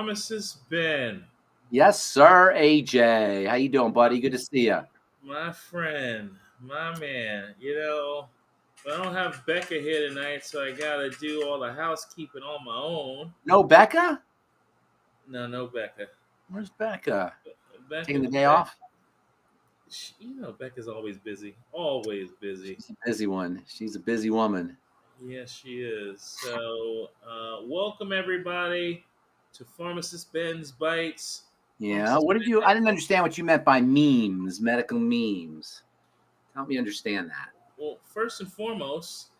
Pharmacist Ben. Yes, sir, AJ. How you doing, buddy? Good to see you. My friend, my man. I don't have Becca here tonight, so I gotta do all the housekeeping on my own. No Becca? No Becca. Where's Becca? Becca Taking the day off? Becca's always busy. Always busy. She's a busy one. She's a busy woman. Yes, she is. So, welcome everybody to Pharmacist Ben's Bytes. Yeah. I didn't understand what you meant by memes, medical memes. Help me understand that. Well, first and foremost,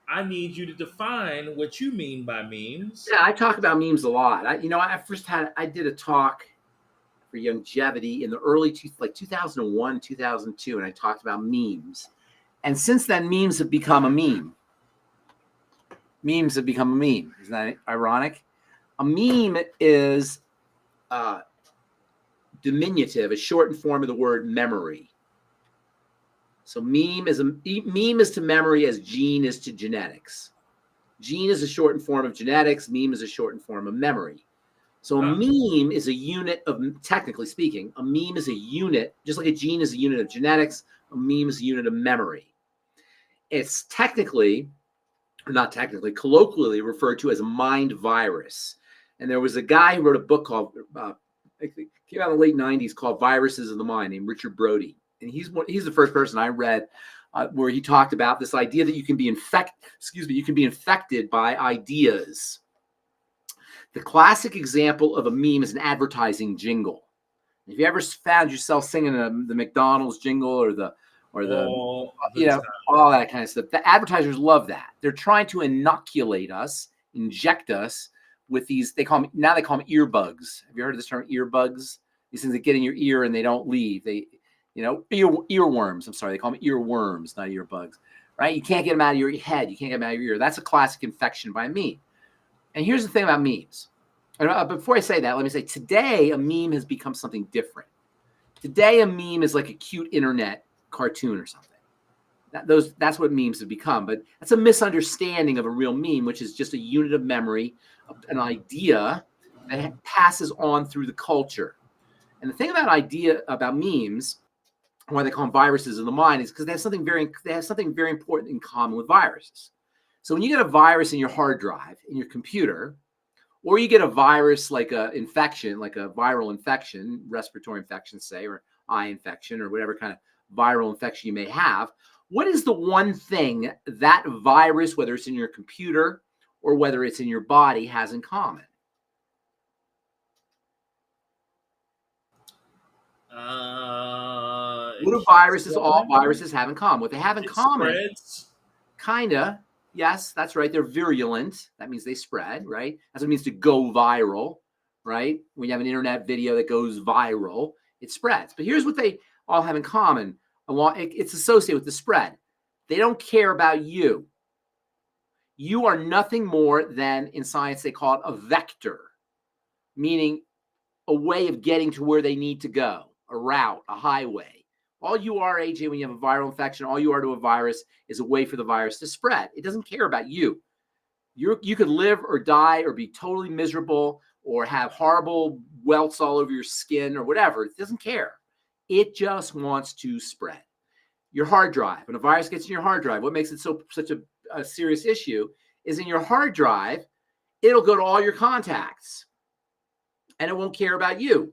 I need you to define what you mean by memes. Yeah, I talk about memes a lot. I did a talk for longevity in the early 2001, 2002, and I talked about memes. And since then, memes have become a meme. Memes have become a meme. Isn't that ironic? A meme is diminutive, a shortened form of the word memory. So meme is to memory as gene is to genetics. Gene is a shortened form of genetics. Meme is a shortened form of memory. So a meme is a unit of, technically speaking, a meme is a unit, just like a gene is a unit of genetics, a meme is a unit of memory. It's colloquially referred to as a mind virus. And there was a guy who wrote a book called, it came out in the late 90s, called Viruses of the Mind, named Richard Brody. And he's the first person I read where he talked about this idea that you can be infected by ideas. The classic example of a meme is an advertising jingle. If you ever found yourself singing the McDonald's jingle or all that kind of stuff, the advertisers love that. They're trying to inject us with these. They call them earbugs. Have you heard of this term, earbugs? These things that get in your ear and they don't leave. Earworms. I'm sorry, they call them earworms, not earbugs. Right? You can't get them out of your head. You can't get them out of your ear. That's a classic infection by a meme. And here's the thing about memes. And before I say that, let me say today a meme has become something different. Today a meme is like a cute internet cartoon or something. That's what memes have become. But that's a misunderstanding of a real meme, which is just a unit of memory, an idea that passes on through the culture. And the thing about memes, why they call them viruses of the mind, is because they have something very important in common with viruses. So when you get a virus in your hard drive, in your computer, or you get a virus like a infection, like a viral infection, respiratory infection, say, or eye infection, or whatever kind of viral infection you may have, what is the one thing that virus, whether it's in your computer or whether it's in your body, has in common? What do all viruses have in common? What they have in common, spreads. Kinda. Yes, that's right. They're virulent. That means they spread, right? That's what it means to go viral, right? When you have an internet video that goes viral, it spreads. But here's what they all have in common. It's associated with the spread. They don't care about you. You are nothing more than, in science, they call it a vector, meaning a way of getting to where they need to go, a route, a highway. All you are, AJ, when you have a viral infection, all you are to a virus is a way for the virus to spread. It doesn't care about you. You could live or die or be totally miserable or have horrible welts all over your skin or whatever. It doesn't care. It just wants to spread. Your hard drive, when a virus gets in your hard drive, what makes it such a serious issue is in your hard drive, it'll go to all your contacts and it won't care about you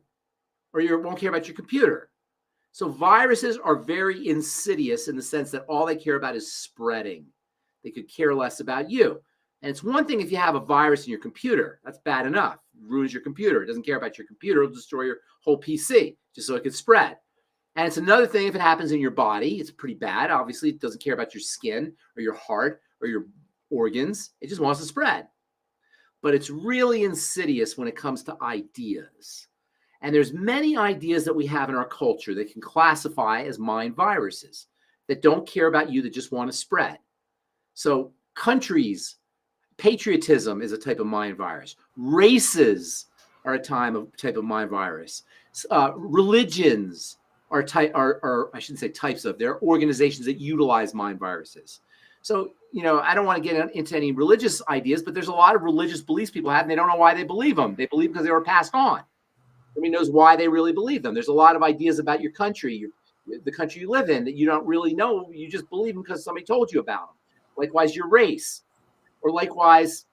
or it won't care about your computer. So viruses are very insidious in the sense that all they care about is spreading. They could care less about you. And it's one thing if you have a virus in your computer. That's bad enough. It ruins your computer. It doesn't care about your computer. It'll destroy your whole PC just so it can spread. And it's another thing if it happens in your body. It's pretty bad. Obviously, it doesn't care about your skin or your heart or your organs. It just wants to spread. But it's really insidious when it comes to ideas. And there's many ideas that we have in our culture that can classify as mind viruses that don't care about you, that just want to spread. So countries, patriotism is a type of mind virus. Races are a type of mind virus. Religions are I shouldn't say types of, they're organizations that utilize mind viruses. So, I don't want to get into any religious ideas, but there's a lot of religious beliefs people have, and they don't know why they believe them. They believe because they were passed on. Nobody knows why they really believe them. There's a lot of ideas about your country, the country you live in, that you don't really know. You just believe them because somebody told you about them. Likewise, your race, or likewise,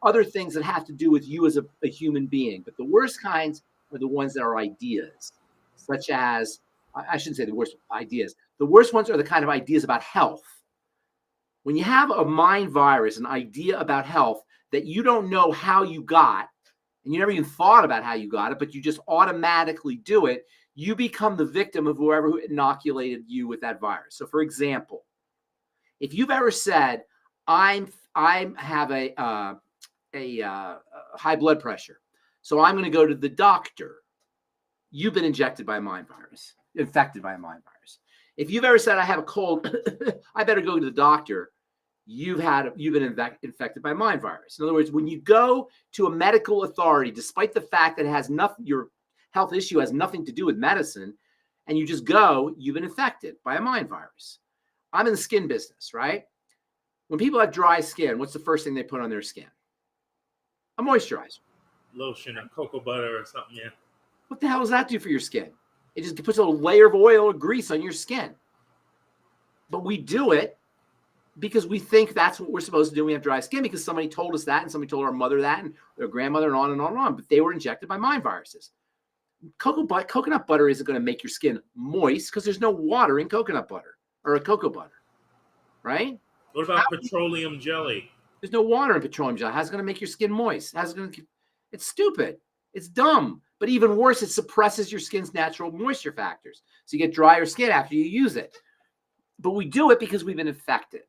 other things that have to do with you as a human being. But the worst kinds are the ones that are ideas, such as, I shouldn't say the worst ideas. The worst ones are the kind of ideas about health. When you have a mind virus, an idea about health that you don't know how you got, and you never even thought about how you got it, but you just automatically do it, you become the victim of whoever inoculated you with that virus. So, for example, if you've ever said, I have a high blood pressure, so I'm going to go to the doctor, you've been injected by a mind virus, infected by a mind virus. If you've ever said, I have a cold, I better go to the doctor, you've been infected by a mind virus. In other words, when you go to a medical authority, despite the fact that it has nothing, your health issue has nothing to do with medicine, and you just go, you've been infected by a mind virus. I'm in the skin business, right? When people have dry skin, what's the first thing they put on their skin? A moisturizer. Lotion or cocoa butter or something, yeah. What the hell does that do for your skin? It just puts a layer of oil or grease on your skin. But we do it because we think that's what we're supposed to do when we have dry skin, because somebody told us that, and somebody told our mother that, and their grandmother, and on and on and on. But they were injected by mind viruses. Coconut butter isn't going to make your skin moist because there's no water in coconut butter or a cocoa butter, right? What about petroleum jelly? There's no water in petroleum jelly. How's it going to make your skin moist? It's stupid. It's dumb. But even worse, it suppresses your skin's natural moisture factors. So you get drier skin after you use it. But we do it because we've been infected.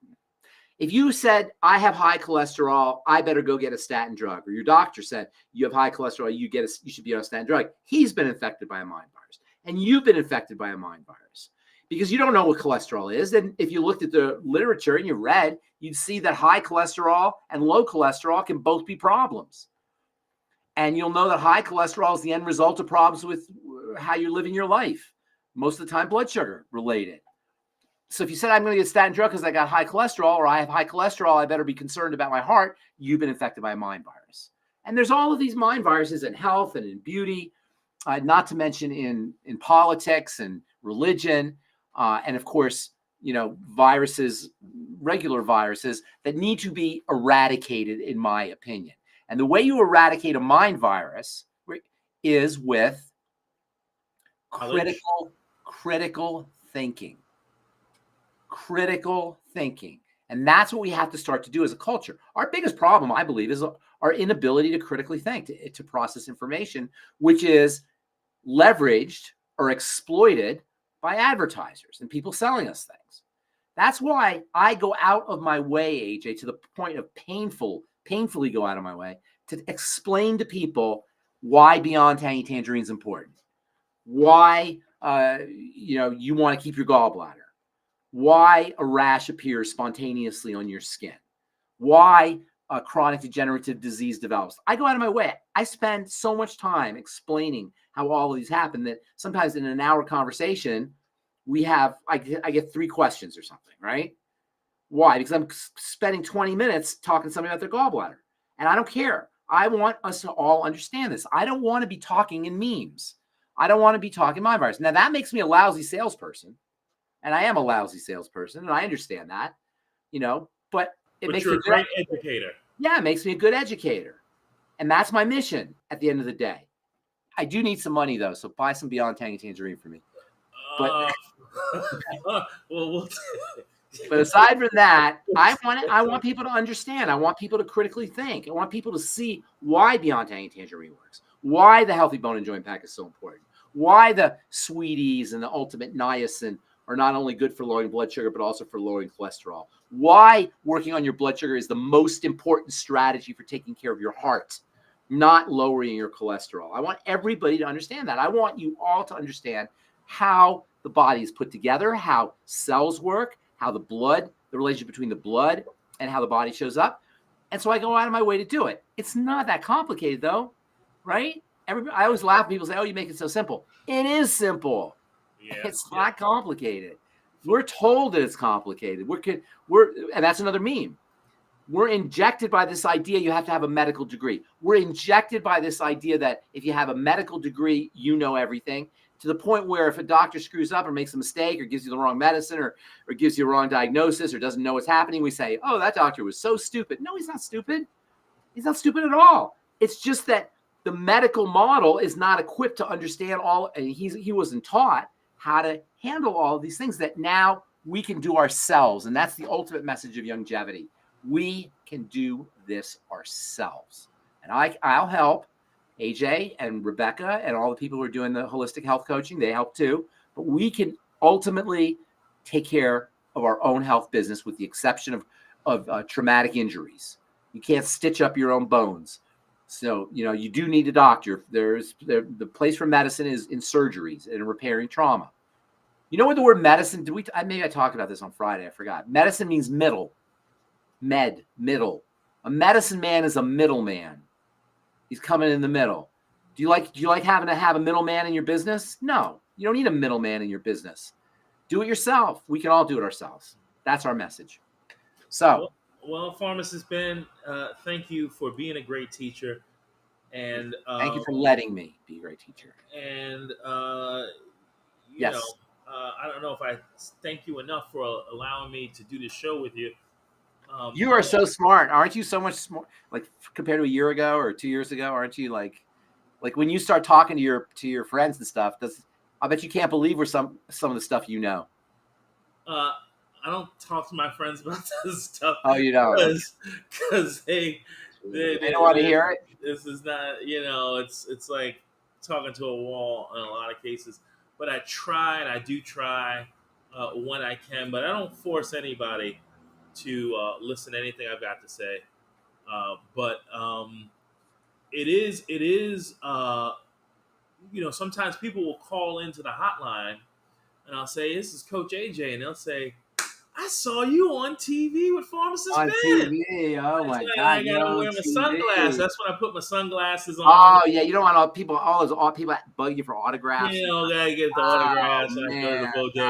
If you said, I have high cholesterol, I better go get a statin drug, or your doctor said, you have high cholesterol, you should be on a statin drug, he's been infected by a mind virus. And you've been infected by a mind virus because you don't know what cholesterol is. And if you looked at the literature and you read, you'd see that high cholesterol and low cholesterol can both be problems. And you'll know that high cholesterol is the end result of problems with how you're living your life. Most of the time, blood sugar related. So if you said, I'm going to get a statin drug because I got high cholesterol, or I have high cholesterol, I better be concerned about my heart, you've been infected by a mind virus. And there's all of these mind viruses in health and in beauty, not to mention in politics and religion. And of course, viruses, regular viruses that need to be eradicated, in my opinion. And the way you eradicate a mind virus is with critical thinking. Critical thinking. And that's what we have to start to do as a culture. Our biggest problem, I believe, is our inability to critically think, to process information, which is leveraged or exploited by advertisers and people selling us things. That's why I go out of my way, AJ, to the point of painfully go out of my way to explain to people why Beyond Tangy Tangerine is important. Why, you want to keep your gallbladder. Why a rash appears spontaneously on your skin. Why a chronic degenerative disease develops. I go out of my way. I spend so much time explaining how all of these happen that sometimes in an hour conversation, I get 3 questions or something, right? Why? Because I'm spending 20 minutes talking to somebody about their gallbladder. And I don't care. I want us to all understand this. I don't want to be talking in memes. I don't want to be talking mind virus. Now, that makes me a lousy salesperson. And I am a lousy salesperson, and I understand that, but it makes me a great educator. Yeah, it makes me a good educator. And that's my mission at the end of the day. I do need some money, though, so buy some Beyond Tangy Tangerine for me. But but aside from that, I want people to understand. I want people to critically think. I want people to see why Beyond Tangy Tangerine works, why the Healthy Bone and Joint Pack is so important, why the Sweeties and the Ultimate Niacin are not only good for lowering blood sugar, but also for lowering cholesterol. Why working on your blood sugar is the most important strategy for taking care of your heart, not lowering your cholesterol. I want everybody to understand that. I want you all to understand how the body is put together, how cells work, how the relationship between the blood and how the body shows up. And so I go out of my way to do it. It's not that complicated, though, right? I always laugh when people say, oh, you make it so simple. It is simple. Yeah, it's not complicated. We're told that it's complicated. And that's another meme. We're injected by this idea you have to have a medical degree. We're injected by this idea that if you have a medical degree, you know everything, to the point where if a doctor screws up or makes a mistake or gives you the wrong medicine or gives you a wrong diagnosis or doesn't know what's happening, we say, oh, that doctor was so stupid. No, he's not stupid. He's not stupid at all. It's just that the medical model is not equipped to understand all, and he wasn't taught how to handle all of these things that now we can do ourselves. And that's the ultimate message of longevity. We can do this ourselves. And I'll help AJ and Rebecca and all the people who are doing the holistic health coaching. They help too. But we can ultimately take care of our own health business with the exception of traumatic injuries. You can't stitch up your own bones. So, you do need a doctor. The place for medicine is in surgeries and repairing trauma. You know what the word medicine, maybe I talked about this on Friday. I forgot. Medicine means middle. Middle. A medicine man is a middleman. He's coming in the middle. Do you like having to have a middleman in your business? No, you don't need a middleman in your business. Do it yourself. We can all do it ourselves. That's our message. So, well, Pharmacist Ben, thank you for being a great teacher, and thank you for letting me be a great teacher. And yes. I don't know if I thank you enough for allowing me to do this show with you. You are so smart. Aren't you so much smart? Like compared to a year ago or 2 years ago, aren't you like when you start talking to your friends and stuff, I bet you can't believe some of the stuff you know. I don't talk to my friends about this stuff. Oh, you don't? Because they don't want to hear it. This is not, it's like talking to a wall in a lot of cases. But I do try when I can, but I don't force anybody to listen to anything I've got to say. But it is sometimes people will call into the hotline and I'll say, this is Coach AJ, and they'll say, I saw you on TV with Pharmacist Ben. TV. Oh my God! I gotta wear my sunglasses. That's when I put my sunglasses on. Oh yeah, you don't want all people bug you for autographs. Gotta get the autographs. I go to the bodega.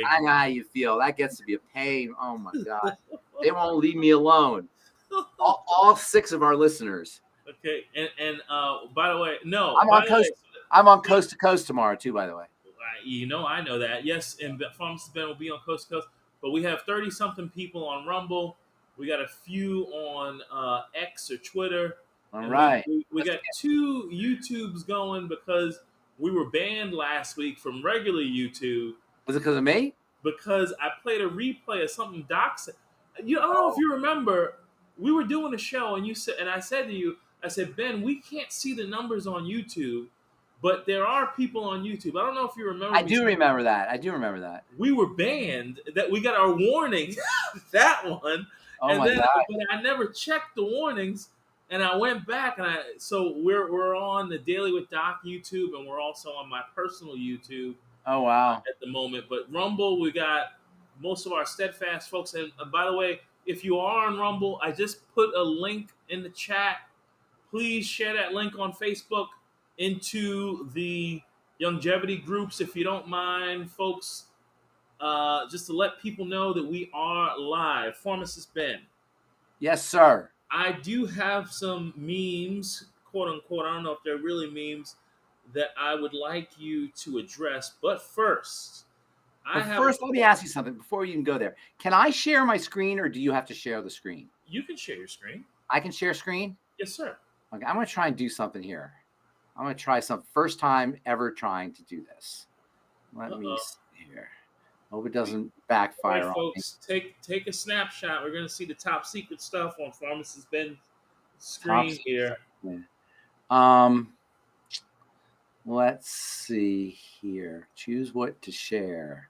I know how you feel. That gets to be a pain. Oh my God, they won't leave me alone. All 6 of our listeners. Okay, and by the way, no, I'm on Coast to Coast tomorrow too. By the way, I know that. Yes, and Pharmacist Ben will be on Coast to Coast. But we have 30-something people on Rumble. We got a few on X or Twitter. All right. We got 2 YouTubes going because we were banned last week from regular YouTube. Was it because of me? Because I played a replay of something Doc said. I don't know if you remember. We were doing a show, and I said to you, Ben, we can't see the numbers on YouTube. But there are people on YouTube. I don't know if you remember. I do remember that. We were banned. That we got our warning. That one. Oh my God. But I never checked the warnings, and I went back so we're on the Daily with Doc YouTube, and we're also on my personal YouTube. Oh wow. At the moment, but Rumble, we got most of our steadfast folks. And by the way, if you are on Rumble, I just put a link in the chat. Please share that link on Facebook into the longevity groups, if you don't mind, folks, just to let people know that we are live. Pharmacist Ben. Yes, sir. I do have some memes, quote unquote. I don't know if they're really memes that I would like you to address. But first, let me ask you something before you can go there. Can I share my screen, or do you have to share the screen? You can share your screen. I can share screen? Yes, sir. Okay, I'm going to try and do something here. I'm going to try some first time ever trying to do this. Let me see here. Hope it doesn't backfire on folks, me. Take a snapshot. We're going to see the top secret stuff on Pharmacist Ben's screen here. Let's see here. Choose what to share.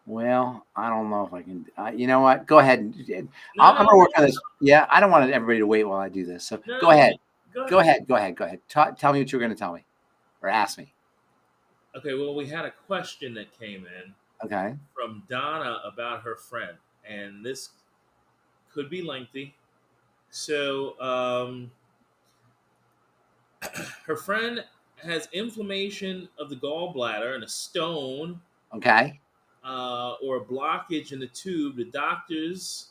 Well, I don't know if I can. You know what? Go ahead. I'm going to work on this. Yeah, I don't want everybody to wait while I do this. So go ahead. Go ahead. Tell me what you're going to tell me or ask me. Okay, well, we had a question that came in from Donna about her friend, and this could be lengthy. So her friend has inflammation of the gallbladder and a stone Okay. or a blockage in the tube. The doctors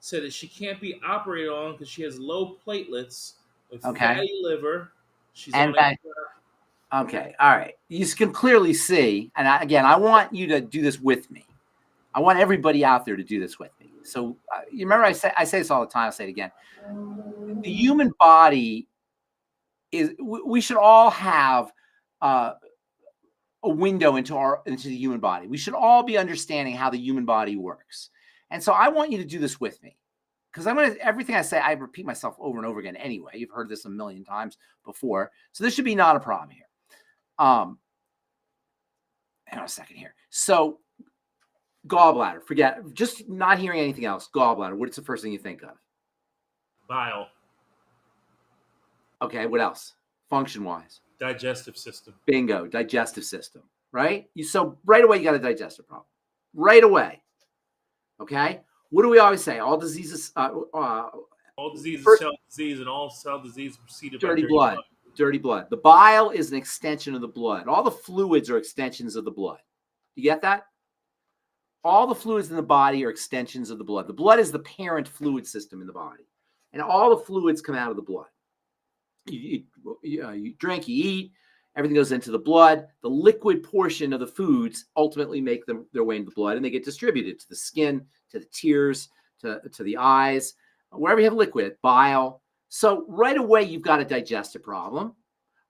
said that she can't be operated on because she has low platelets with Okay. fatty liver. She's And on back. Okay. All right. You can clearly see, and again, I want you to do this with me. I want everybody out there to do this with me. So you remember I say this all the time. I'll say it again. The human body is. We should all have a window into the human body. We should all be understanding how the human body works. And so I want you to do this with me, because everything I say, I repeat myself over and over again anyway. You've heard this a million times before, so this should be not a problem here. Hang on a second here. So gallbladder, forget, just not hearing anything else. Gallbladder, what's the first thing you think of? bile. Okay, what else? Function-wise? Digestive system. Bingo, digestive system, right? So right away, you got a digestive problem. Right away. Okay? What do we always say? All diseases... all disease is cell disease, and all cell disease preceded by dirty blood. Dirty blood. The bile is an extension of the blood. All the fluids are extensions of the blood. You get that? All the fluids in the body are extensions of the blood. The blood is the parent fluid system in the body. And all the fluids come out of the blood. You drink, you eat, everything goes into the blood. The liquid portion of the foods ultimately make their way into the blood, and they get distributed to the skin, to the tears, to the eyes, wherever you have liquid, bile. So right away, you've got a digestive problem,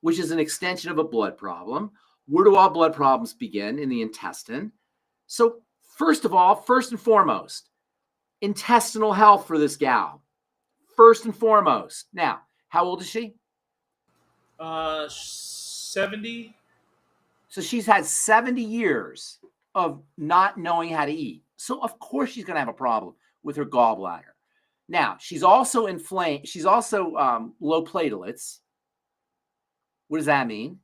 which is an extension of a blood problem. Where do all blood problems begin? In the intestine. So first and foremost, intestinal health for this gal. First and foremost. Now, how old is she? 70. So she's had 70 years of not knowing how to eat. So of course she's going to have a problem with her gallbladder. Now, she's also inflamed. She's also low platelets. What does that mean?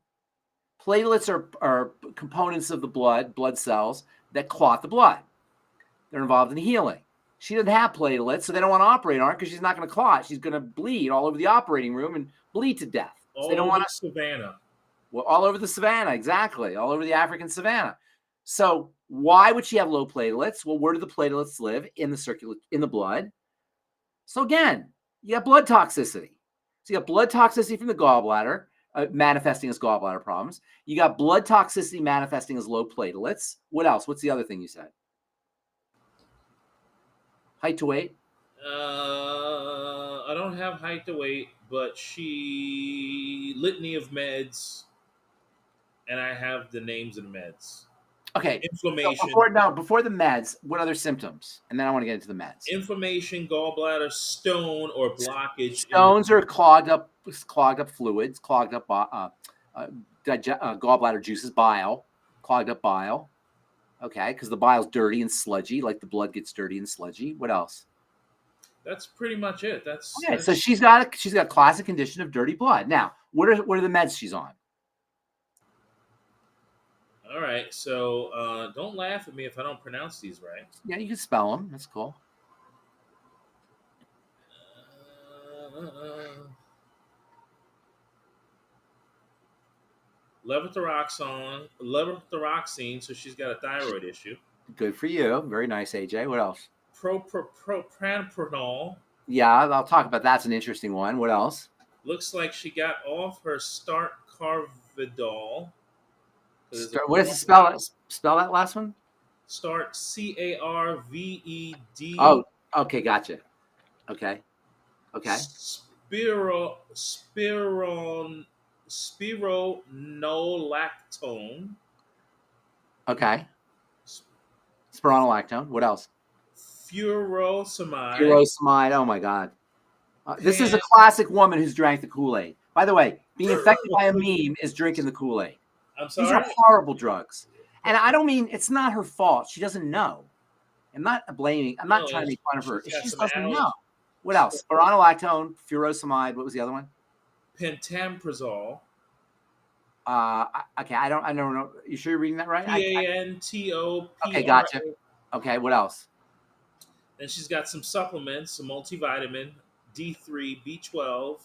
Platelets are components of the blood cells that clot the blood. They're involved in healing. She doesn't have platelets, so they don't want to operate on her because she's not going to clot. She's going to bleed all over the operating room and bleed to death. So All over the savannah. Well, all over the savannah, exactly. All over the African savannah. So why would she have low platelets? Well, where do the platelets live? In the blood. So again, you have blood toxicity. So you have blood toxicity from the gallbladder, manifesting as gallbladder problems. You got blood toxicity manifesting as low platelets. What else? What's the other thing you said? Height to weight? I don't have height to weight, but litany of meds, and I have the names of the meds. Okay. Inflammation. Before the meds, what other symptoms? And then I want to get into the meds. Inflammation, gallbladder, stone, or blockage. Stones are clogged up fluids, clogged up gallbladder juices, bile, clogged up bile. Okay, because the bile's dirty and sludgy, like the blood gets dirty and sludgy. What else? That's pretty much it. That's so she's got a classic condition of dirty blood. Now, what are the meds she's on? All right, so don't laugh at me if I don't pronounce these right. Yeah, you can spell them. That's cool. Levothyroxine, so she's got a thyroid issue. Good for you. Very nice, AJ. What else? Propranolol. Yeah, I'll talk about that. That's an interesting one. What else? Looks like she got off her start Carvedal. What does it spell? Spell that last one? Start CARVED. Oh, okay, gotcha. Okay. Spironolactone. Okay. Spironolactone. What else? Furosemide. Oh my God. This is a classic woman who's drank the Kool-Aid. By the way, being infected by a meme is drinking the Kool-Aid. I'm sorry. These are horrible drugs. And I don't mean, it's not her fault. She doesn't know. I'm not blaming. I'm not trying to make fun of her. She just doesn't know. What else? Spironolactone, furosemide. What was the other one? Pantoprazole. Okay, I don't know. You sure you're reading that right? PANTOPRA. Okay, gotcha. Okay, what else? Then she's got some supplements, some multivitamin, D3, B12,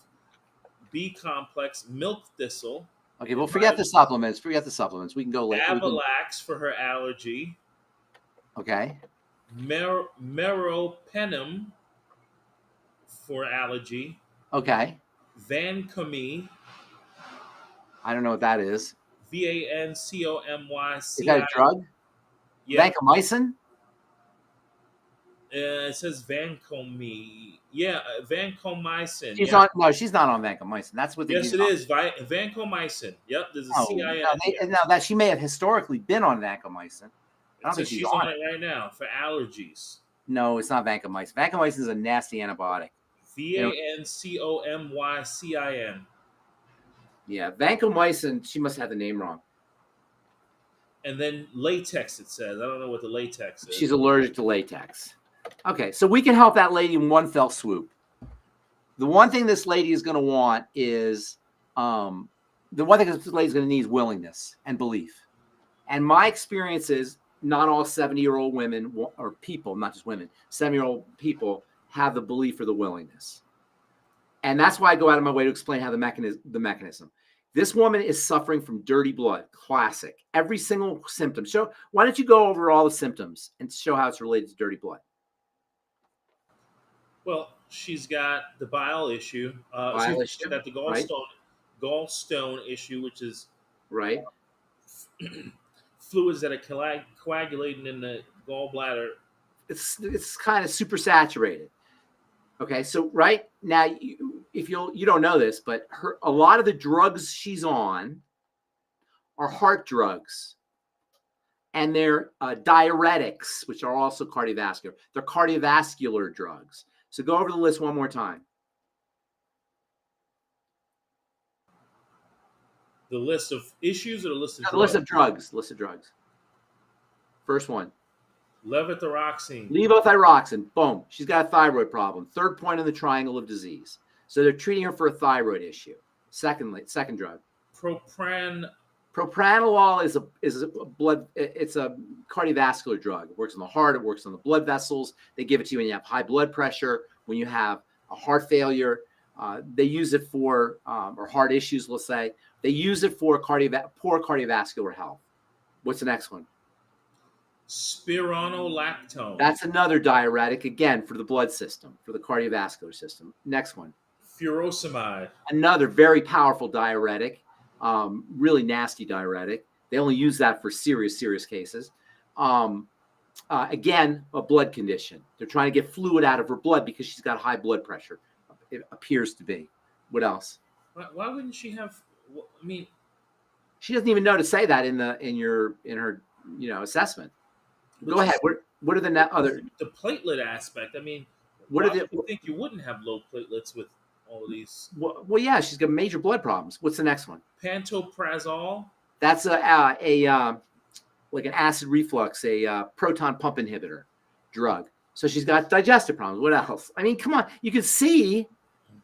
B complex, milk thistle. Okay, well, forget the supplements. Forget the supplements. We can go later. Avalax for her allergy. Okay. Meropenem for allergy. Okay. Vancomycin. I don't know what that is. Vancomycin. Is that a drug? Yeah. Vancomycin? It says vancomycin. Yeah, vancomycin. She's Yeah. on. No, she's not on vancomycin. That's what they Yes, use. it is. Vancomycin. Yep, there's a CIN. No, that she may have historically been on vancomycin. I don't think She's on it right now for allergies. No, it's not vancomycin. Vancomycin is a nasty antibiotic. Vancomycin. Yeah, vancomycin. She must have the name wrong. And then latex, it says. I don't know what the latex is. She's allergic to latex. Okay, so we can help that lady in one fell swoop. The one thing this lady is going to want is, the one thing this lady's going to need is willingness and belief. And my experience is not all 70-year-old women or people, not just women, 70-year-old people have the belief or the willingness. And that's why I go out of my way to explain how the mechanism. This woman is suffering from dirty blood. Classic. Every single symptom. Why don't you go over all the symptoms and show how it's related to dirty blood? Well, she's got the bile issue. She's got the gallstone issue, which is right. Fluids that are coagulating in the gallbladder. It's kind of super saturated. Okay, so right now, if you don't know this, but a lot of the drugs she's on are heart drugs, and they're diuretics, which are also cardiovascular. They're cardiovascular drugs. So go over the list one more time. The list of issues or the list of drugs? The list of drugs. List of drugs. First one. Levothyroxine. Levothyroxine. Boom. She's got a thyroid problem. Third point in the triangle of disease. So they're treating her for a thyroid issue. Second drug. Propranolol is a blood. It's a cardiovascular drug. It works on the heart. It works on the blood vessels. They give it to you when you have high blood pressure, when you have a heart failure. They use it for or heart issues. Let's say they use it for poor cardiovascular health. What's the next one? Spironolactone. That's another diuretic, again, for the blood system, for the cardiovascular system. Next one. Furosemide. Another very powerful diuretic, really nasty diuretic. They only use that for serious cases. Again, a blood condition. They're trying to get fluid out of her blood because she's got high blood pressure. It appears to be. What else? Why wouldn't she have? I mean, she doesn't even know to say that in her assessment. Go ahead. What are the other? The platelet aspect. I mean, what are the? I think you wouldn't have low platelets with all of these. Well, yeah, she's got major blood problems. What's the next one? Pantoprazole. That's like an acid reflux, a proton pump inhibitor drug. So she's got digestive problems. What else? I mean, come on. You can see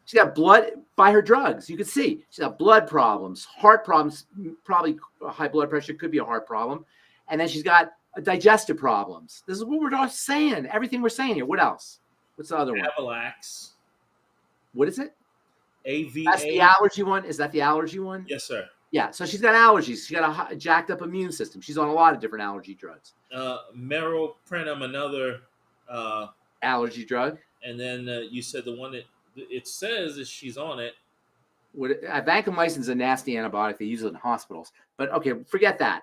she's got blood by her drugs. You can see she's got blood problems, heart problems, probably high blood pressure, could be a heart problem. And then she's got digestive problems. This is what we're all saying. Everything we're saying here. What else? What's the other one? Avalax. What is it? AVA. That's the allergy one? Is that the allergy one? Yes, sir. Yeah, so she's got allergies. She's got a jacked up immune system. She's on a lot of different allergy drugs. Meropenem, another allergy drug. And then you said the one that it says is she's on it. Vancomycin is a nasty antibiotic. They use it in hospitals. But okay, forget that.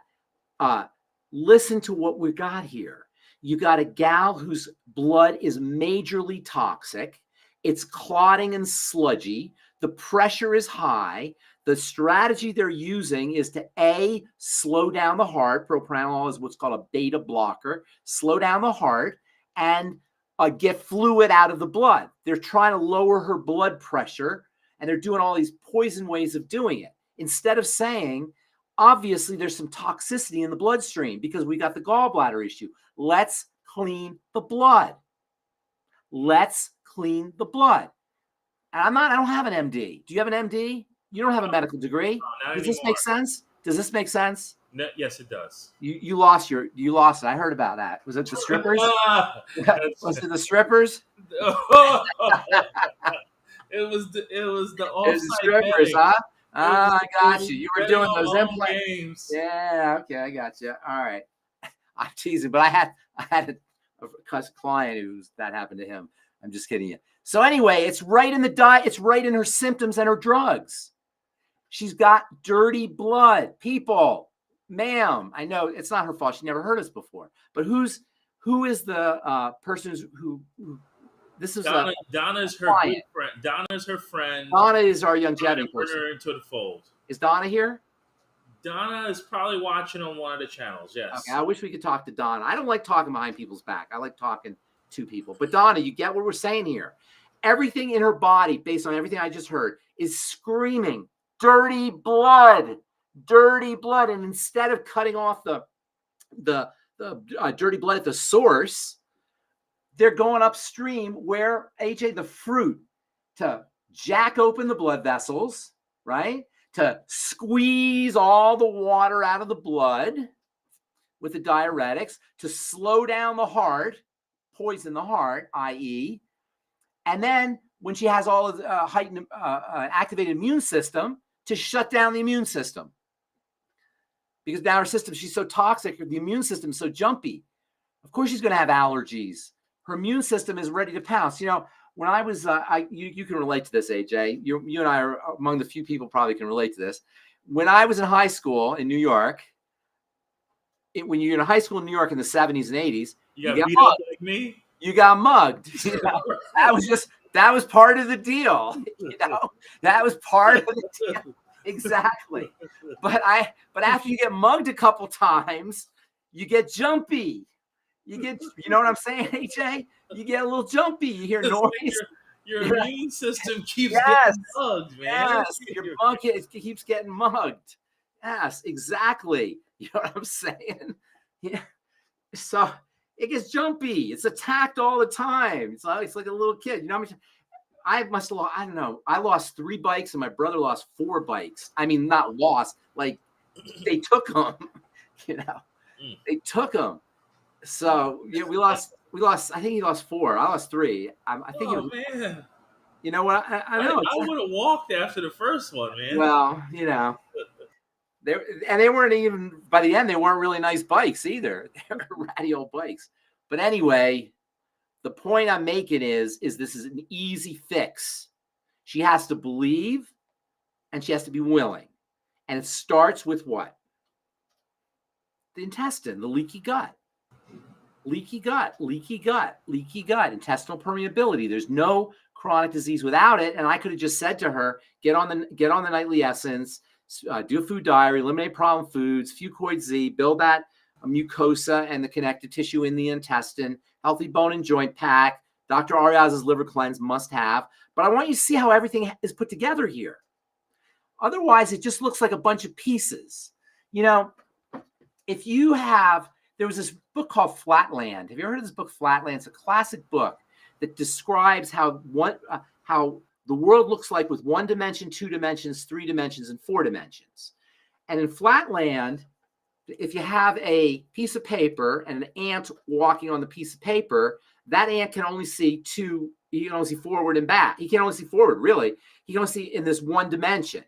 Listen to what we got here. You got a gal whose blood is majorly toxic. It's clotting and sludgy. The pressure is high. The strategy they're using is to slow down the heart. Propranolol is what's called a beta blocker. Slow down the heart and get fluid out of the blood. They're trying to lower her blood pressure, and they're doing all these poison ways of doing it. Instead of saying, obviously, there's some toxicity in the bloodstream because we got the gallbladder issue. Let's clean the blood. Let's clean the blood. And I don't have an MD. Do you have an MD? You don't have a medical degree. No, Does this make sense? Does this make sense? No, yes, it does. You lost it. I heard about that. Was it the strippers? Was it the strippers? It was the strippers, huh? I got you. You were betting doing on those my own implants. games. Yeah, okay, I got you. All right. I'm teasing, but I had a client who's that happened to him. I'm just kidding you. So anyway, it's right in the diet. It's right in her symptoms and her drugs. She's got dirty blood. People, ma'am, I know it's not her fault. She never heard us before. But who is the person who this is Donna's her client. good friend. Donna's her friend. Donna is our Trying longevity to bring person. her into the fold. Is Donna here? Donna is probably watching on one of the channels. Yes. Okay, I wish we could talk to Donna. I don't like talking behind people's back. I like talking to people. But Donna, you get what we're saying here. Everything in her body, based on everything I just heard, is screaming dirty blood, dirty blood. And instead of cutting off the dirty blood at the source, they're going upstream where, AJ, the fruit, to jack open the blood vessels, right? To squeeze all the water out of the blood with the diuretics, to slow down the heart, poison the heart, i.e., and then when she has all of the heightened activated immune system, to shut down the immune system. Because now her system, she's so toxic, the immune system is so jumpy. Of course she's going to have allergies. Her immune system is ready to pounce. You know, when I was, you can relate to this, AJ. You and I are among the few people probably can relate to this. When I was in high school in New York, when you're in high school in New York in the 70s and 80s, you got beat up like me. You got mugged. You know? that was part of the deal. You know, that was part of the deal. Exactly. But after you get mugged a couple times, you get jumpy. You know what I'm saying, AJ? You get a little jumpy. You hear noise. Like your immune system keeps getting mugged, man. Yes, your bug keeps getting mugged. Yes, exactly. You know what I'm saying? Yeah. So it gets jumpy. It's attacked all the time. It's like a little kid. You know how much I must have lost? I don't know. I lost 3 bikes and my brother lost 4 bikes. I mean, not lost. Like they took them. You know, they took them. So yeah, we lost. I think he lost 4. I lost 3. I think. Oh man. You know what? I know. I would have walked after the first one, man. Well, you know. They weren't even, by the end, they weren't really nice bikes either. They were ratty old bikes. But anyway, the point I'm making is this is an easy fix. She has to believe and she has to be willing. And it starts with what? The intestine, the leaky gut. Leaky gut, leaky gut, leaky gut, intestinal permeability. There's no chronic disease without it. And I could have just said to her, get on the nightly essence, do a food diary, eliminate problem foods, Fucoid Z, build that mucosa and the connective tissue in the intestine, healthy bone and joint pack, Dr. Ariaz's liver cleanse must have. But I want you to see how everything is put together here. Otherwise, it just looks like a bunch of pieces. You know, if you have, there was this book called Flatland. Have you ever heard of this book, Flatland? It's a classic book that describes how the world looks like with 1 dimension, 2 dimensions, 3 dimensions, and 4 dimensions. And in Flatland, if you have a piece of paper and an ant walking on the piece of paper, that ant can only see he can only see forward and back. He can only see forward, really. He can only see in this 1 dimension,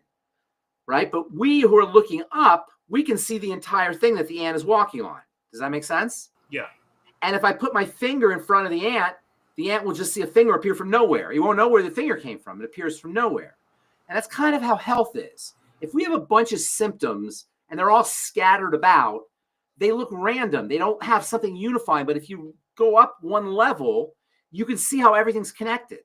right? But we who are looking up, we can see the entire thing that the ant is walking on. Does that make sense? Yeah. And if I put my finger in front of the ant will just see a finger appear from nowhere. He won't know where the finger came from. It appears from nowhere. And that's kind of how health is. If we have a bunch of symptoms and they're all scattered about, they look random. They don't have something unifying. But if you go up 1 level, you can see how everything's connected.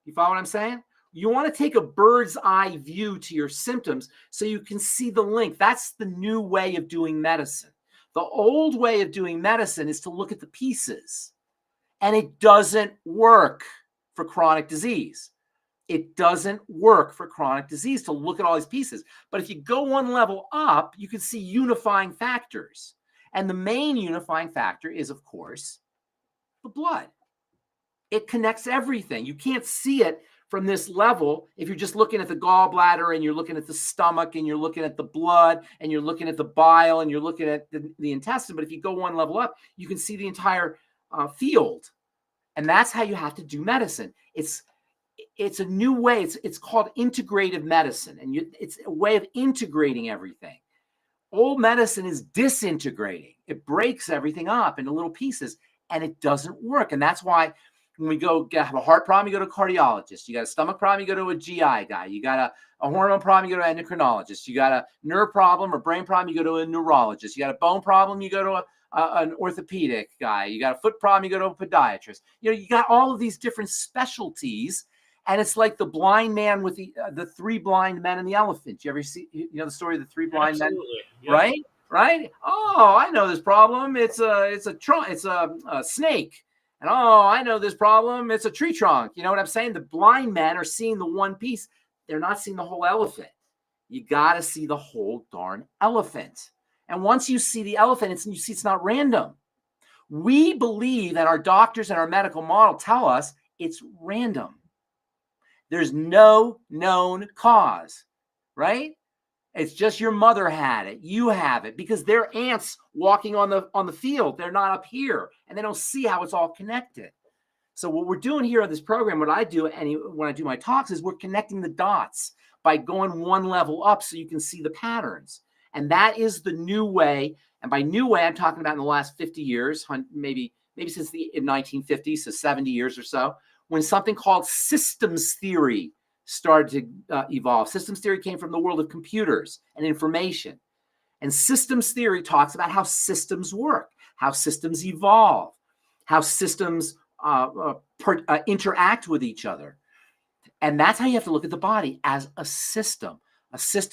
You follow what I'm saying? You want to take a bird's eye view to your symptoms so you can see the link. That's the new way of doing medicine. The old way of doing medicine is to look at the pieces. And it doesn't work for chronic disease. It doesn't work for chronic disease to look at all these pieces. But if you go 1 level up, you can see unifying factors. And the main unifying factor is, of course, the blood. It connects everything. You can't see it from this level if you're just looking at the gallbladder and you're looking at the stomach and you're looking at the blood and you're looking at the bile and you're looking at the intestine. But if you go 1 level up, you can see the entire field. And that's how you have to do medicine. it's a new way. It's called integrative medicine, and it's a way of integrating everything. Old medicine is disintegrating. It breaks everything up into little pieces, and it doesn't work. And that's why when we have a heart problem, you go to a cardiologist. You got a stomach problem, you go to a GI guy. You got a hormone problem, you go to an endocrinologist. You got a nerve problem or brain problem, you go to a neurologist. You got a bone problem, you go to an orthopedic guy. You got a foot problem, you go to a podiatrist. You got all of these different specialties. And it's like the blind man with the three blind men and the elephant. You ever see the story of the three blind men? Yep. Right? Oh, I know this problem. It's a snake. And oh, I know this problem. It's a tree trunk. You know what I'm saying? The blind men are seeing the one piece. They're not seeing the whole elephant. You got to see the whole darn elephant. And once you see the elephant, you see it's not random. We believe that our doctors and our medical model tell us it's random. There's no known cause, right? It's just your mother had it. You have it because they're ants walking on the field. They're not up here, and they don't see how it's all connected. So what we're doing here on this program, what I do when I do my talks is we're connecting the dots by going one level up so you can see the patterns. And that is the new way. And by new way, I'm talking about in the last 50 years, maybe since the 1950s, so 70 years or so, when something called systems theory started to evolve. Systems theory came from the world of computers and information. And systems theory talks about how systems work, how systems evolve, how systems interact with each other. And that's how you have to look at the body, as a system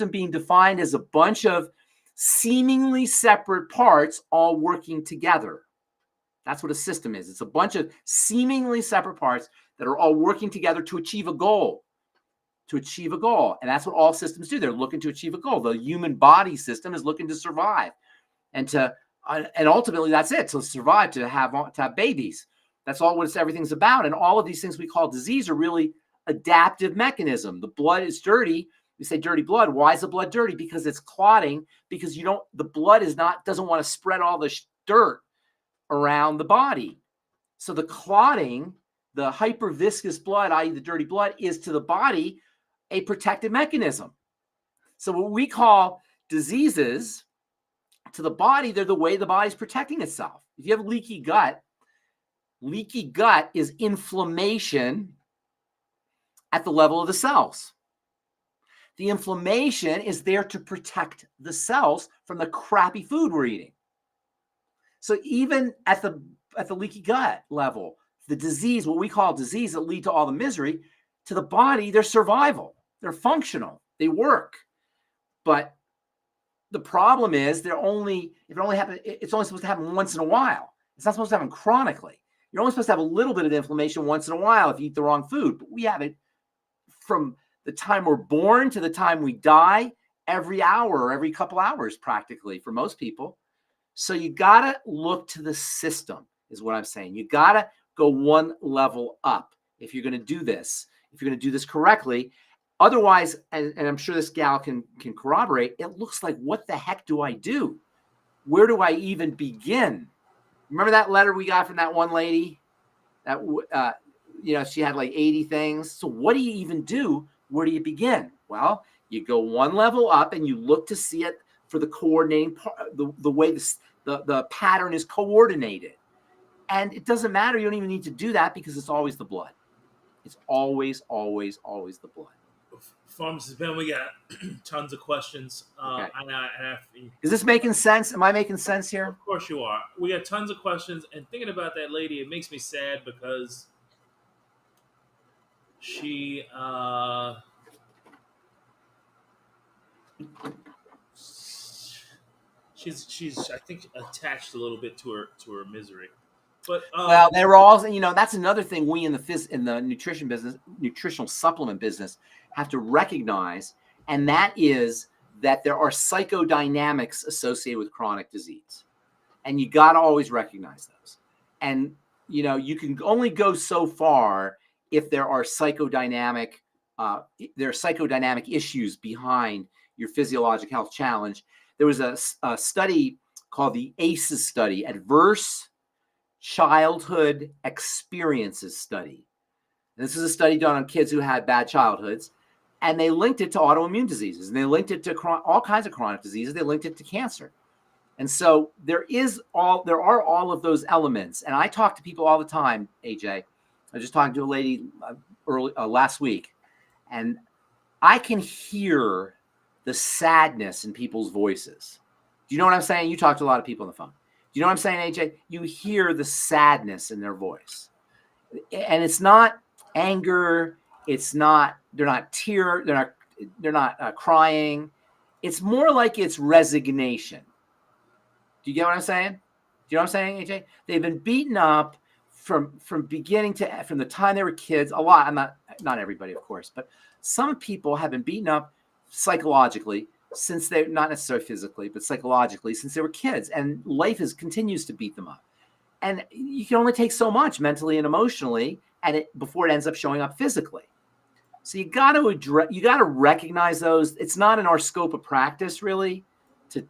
being defined as a bunch of seemingly separate parts all working together. That's what a system is. It's a bunch of seemingly separate parts that are all working together to achieve a goal. And that's what all systems do. They're looking to achieve a goal. The human body system is looking to survive and ultimately that's it, to survive, to have babies. That's all what everything's about. And all of these things we call disease are really adaptive mechanism. The blood is dirty. We say dirty blood. Why is the blood dirty? Because it's clotting, because the blood doesn't want to spread all the dirt around the body. So the clotting, the hyperviscous blood, i.e. the dirty blood, is to the body a protective mechanism. So what we call diseases to the body, they're the way the body's protecting itself. If you have leaky gut is inflammation at the level of the cells. The inflammation is there to protect the cells from the crappy food we're eating. So even at the leaky gut level, the disease, what we call disease that lead to all the misery, to the body, they're survival. They're functional. They work. But the problem is it's only supposed to happen once in a while. It's not supposed to happen chronically. You're only supposed to have a little bit of inflammation once in a while if you eat the wrong food. But we have it from the time we're born to the time we die, every hour or every couple hours practically for most people. So you got to look to the system is what I'm saying. You got to go one level up if you're going to do this, if you're going to do this correctly. Otherwise, and I'm sure this gal can corroborate, it looks like, what the heck do I do? Where do I even begin? Remember that letter we got from that one lady? That she had like 80 things. So what do you even do? Where do you begin? Well, you go one level up and you look to see it for the coordinating part, the way the pattern is coordinated. And it doesn't matter. You don't even need to do that because it's always the blood. It's always, always, always the blood. Pharmacist Ben, we got tons of questions. Okay. Is this making sense? Am I making sense here? Of course you are. We got tons of questions. And thinking about that lady, it makes me sad because she's I think attached a little bit to her misery. But well, they're all, that's another thing we in the nutrition business, nutritional supplement business, have to recognize, and that is that there are psychodynamics associated with chronic disease, and you got to always recognize those. And you can only go so far if there are psychodynamic issues behind your physiologic health challenge. There was a study called the ACEs study, Adverse Childhood Experiences Study. And this is a study done on kids who had bad childhoods. And they linked it to autoimmune diseases. And they linked it to all kinds of chronic diseases. They linked it to cancer. And so there are all of those elements. And I talk to people all the time, AJ. I was just talking to a lady last week. And I can hear the sadness in people's voices. Do you know what I'm saying? You talk to a lot of people on the phone. Do you know what I'm saying, AJ? You hear the sadness in their voice. And it's not anger. It's not, they're not crying. It's more like it's resignation. Do you get what I'm saying? Do you know what I'm saying, AJ? They've been beaten up from beginning to, from the time they were kids. A lot. Not everybody, of course, but some people have been beaten up psychologically since they're not necessarily physically, but psychologically since they were kids, and life continues to beat them up. And you can only take so much mentally and emotionally, and before it ends up showing up physically. So you got to recognize those. It's not in our scope of practice really to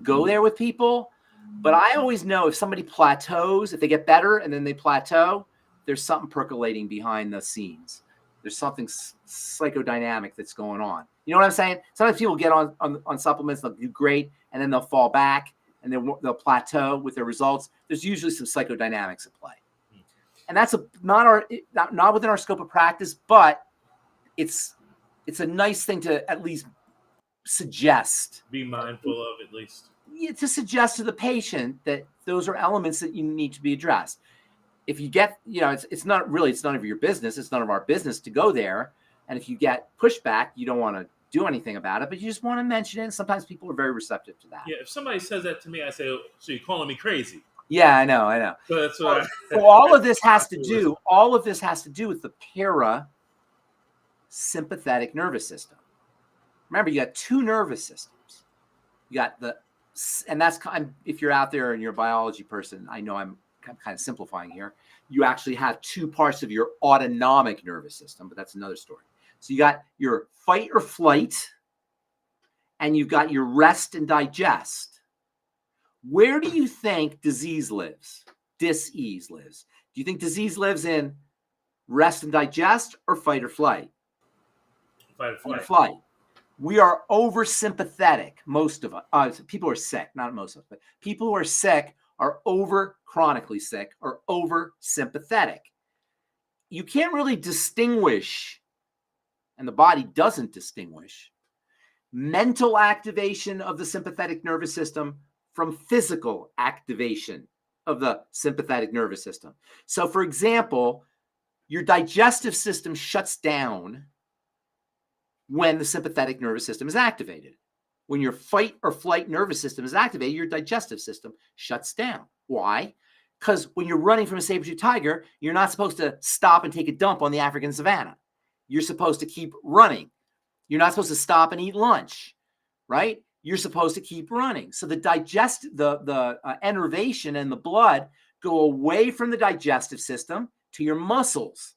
go there with people, but I always know if somebody plateaus, if they get better and then they plateau, there's something percolating behind the scenes. There's something psychodynamic that's going on. You know what I'm saying? Sometimes people get on supplements, they'll do great, and then they'll fall back, and then they'll plateau with their results. There's usually some psychodynamics at play, and that's not within our scope of practice, but it's a nice thing to at least suggest. Be mindful of at least. To suggest to the patient that those are elements that you need to be addressed. If you get, it's none of your business. It's none of our business to go there. And if you get pushback, you don't want to do anything about it, but you just want to mention it. And sometimes people are very receptive to that. Yeah. If somebody says that to me, I say, oh, so you're calling me crazy? Yeah, I know. So that's what so all of this has to do with the parasympathetic nervous system. Remember, you got two nervous systems. You got and that's if you're out there and you're a biology person, I know I'm kind of simplifying here. You actually have two parts of your autonomic nervous system, but that's another story. So you got your fight or flight, and you've got your rest and digest. Where do you think disease lives? Dis-ease lives. Do you think disease lives in rest and digest or fight or flight? Fight or flight. Fight or flight. We are oversympathetic. Most of us. People who are sick, not most of us, but people who are sick are chronically sick, are oversympathetic. You can't really distinguish, and the body doesn't distinguish, mental activation of the sympathetic nervous system from physical activation of the sympathetic nervous system. So, for example, your digestive system shuts down when the sympathetic nervous system is activated. When your fight or flight nervous system is activated, your digestive system shuts down. Why? Because when you're running from a saber-toothed tiger, you're not supposed to stop and take a dump on the African savanna. You're supposed to keep running. You're not supposed to stop and eat lunch, right? You're supposed to keep running. So the innervation and the blood go away from the digestive system to your muscles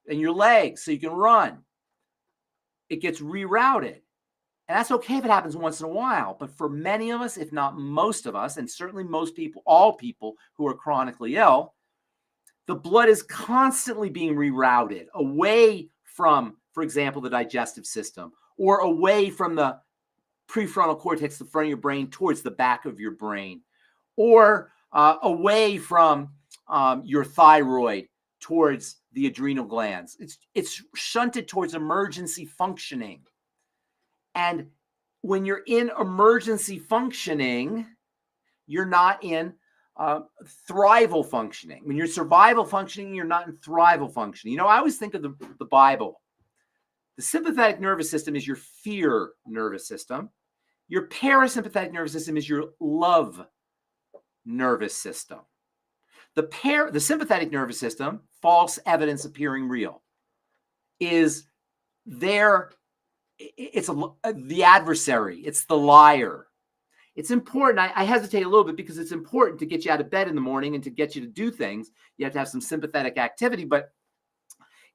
and your legs so you can run. It gets rerouted. And that's okay if it happens once in a while. But for many of us, if not most of us, and certainly most people, all people who are chronically ill, the blood is constantly being rerouted away from, for example, the digestive system, or away from the prefrontal cortex, the front of your brain, towards the back of your brain, or away from your thyroid towards the adrenal glands. It's shunted towards emergency functioning. And when you're in emergency functioning, you're not in thrival functioning. When you're survival functioning, you're not in thrival functioning. I always think of the Bible. The sympathetic nervous system is your fear nervous system. Your parasympathetic nervous system is your love nervous system. The sympathetic nervous system, false evidence appearing real, is there. It's the adversary. It's the liar. It's important. I hesitate a little bit because it's important to get you out of bed in the morning and to get you to do things. You have to have some sympathetic activity. But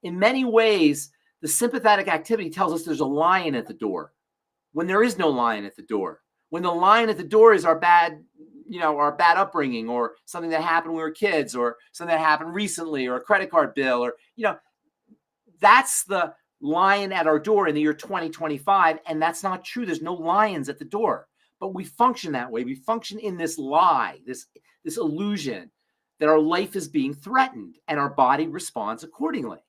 in many ways, the sympathetic activity tells us there's a lion at the door when there is no lion at the door. When the lion at the door is our bad upbringing, or something that happened when we were kids, or something that happened recently, or a credit card bill, or, that's the lion at our door in the year 2025, and that's not true. There's no lions at the door, but we function that way. We function in this lie, this illusion that our life is being threatened, and our body responds accordingly.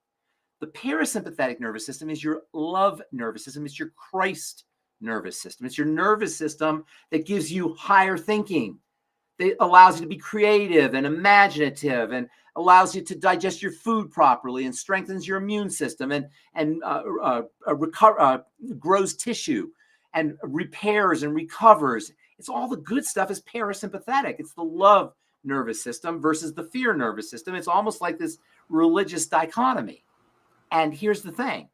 The parasympathetic nervous system is your love nervous system. It's your Christ nervous system. It's your nervous system that gives you higher thinking. It allows you to be creative and imaginative, and allows you to digest your food properly, and strengthens your immune system, and grows tissue and repairs and recovers. It's all the good stuff is parasympathetic. It's the love nervous system versus the fear nervous system. It's almost like this religious dichotomy. And here's the thing.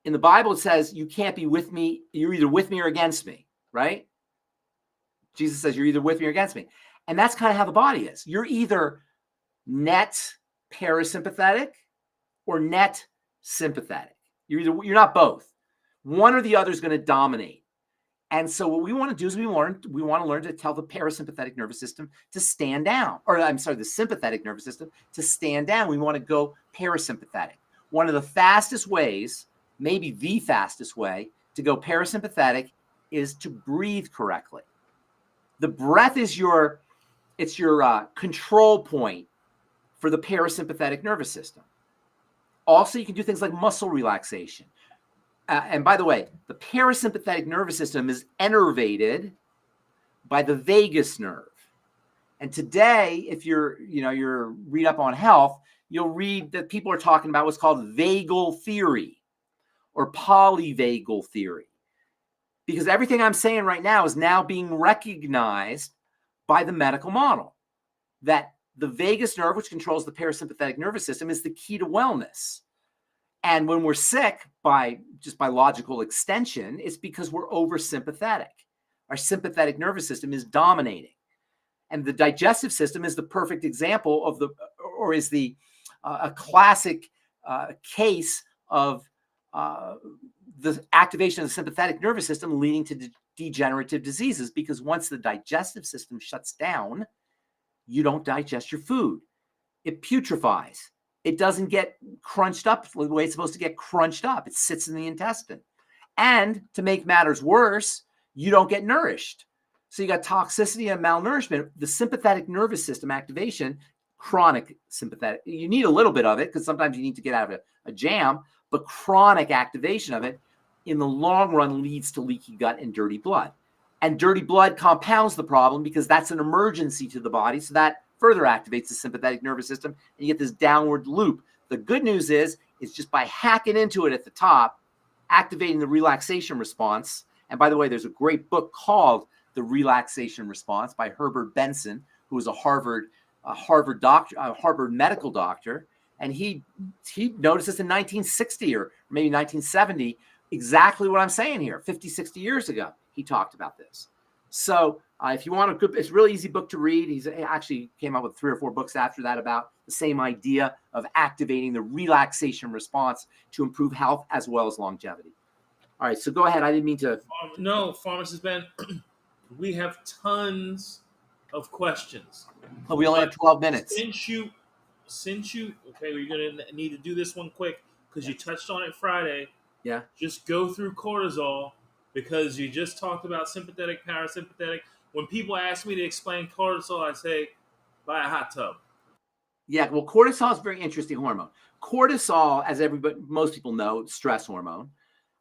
In the Bible, it says you can't be with me. You're either with me or against me, right? Jesus says you're either with me or against me. And that's kind of how the body is. You're either net parasympathetic or net sympathetic. You're not both. One or the other is going to dominate. And so what we want to do is we want to learn to tell the parasympathetic nervous system to stand down, the sympathetic nervous system to stand down. We want to go parasympathetic. One of the fastest ways, maybe the fastest way to go parasympathetic is to breathe correctly. The breath is your control point for the parasympathetic nervous system. Also, you can do things like muscle relaxation. And by the way, the parasympathetic nervous system is innervated by the vagus nerve. And today, if you're read up on health, you'll read that people are talking about what's called vagal theory or polyvagal theory. Because everything I'm saying right now is now being recognized by the medical model, that the vagus nerve, which controls the parasympathetic nervous system, is the key to wellness. And when we're sick, by logical extension, it's because we're oversympathetic. Our sympathetic nervous system is dominating. And the digestive system is the perfect example of a classic case of the activation of the sympathetic nervous system leading to degenerative diseases, because once the digestive system shuts down, you don't digest your food. It putrefies. It doesn't get crunched up the way it's supposed to get crunched up. It sits in the intestine. And to make matters worse, you don't get nourished. So you got toxicity and malnourishment. The sympathetic nervous system activation, chronic sympathetic, you need a little bit of it because sometimes you need to get out of a jam, but chronic activation of it in the long run leads to leaky gut and dirty blood. And dirty blood compounds the problem because that's an emergency to the body. So that further activates the sympathetic nervous system, and you get this downward loop. The good news is just by hacking into it at the top, activating the relaxation response. And by the way, there's a great book called The Relaxation Response by Herbert Benson, who was a Harvard medical doctor. And he noticed this in 1960 or maybe 1970, exactly what I'm saying here. 50, 60 years ago, he talked about this. So if you want it's a really easy book to read. He's actually came out with 3 or 4 books after that about the same idea of activating the relaxation response to improve health as well as longevity. All right, so go ahead. I didn't mean to. No, Pharmacist Ben, we have tons of questions. Oh, we only have 12 minutes. Since you, okay, we're going to need to do this one quick because you touched on it Friday. Yeah. Just go through cortisol because you just talked about sympathetic, parasympathetic. When people ask me to explain cortisol, I say, buy a hot tub. Yeah, well, cortisol is a very interesting hormone. Cortisol, as most people know, stress hormone.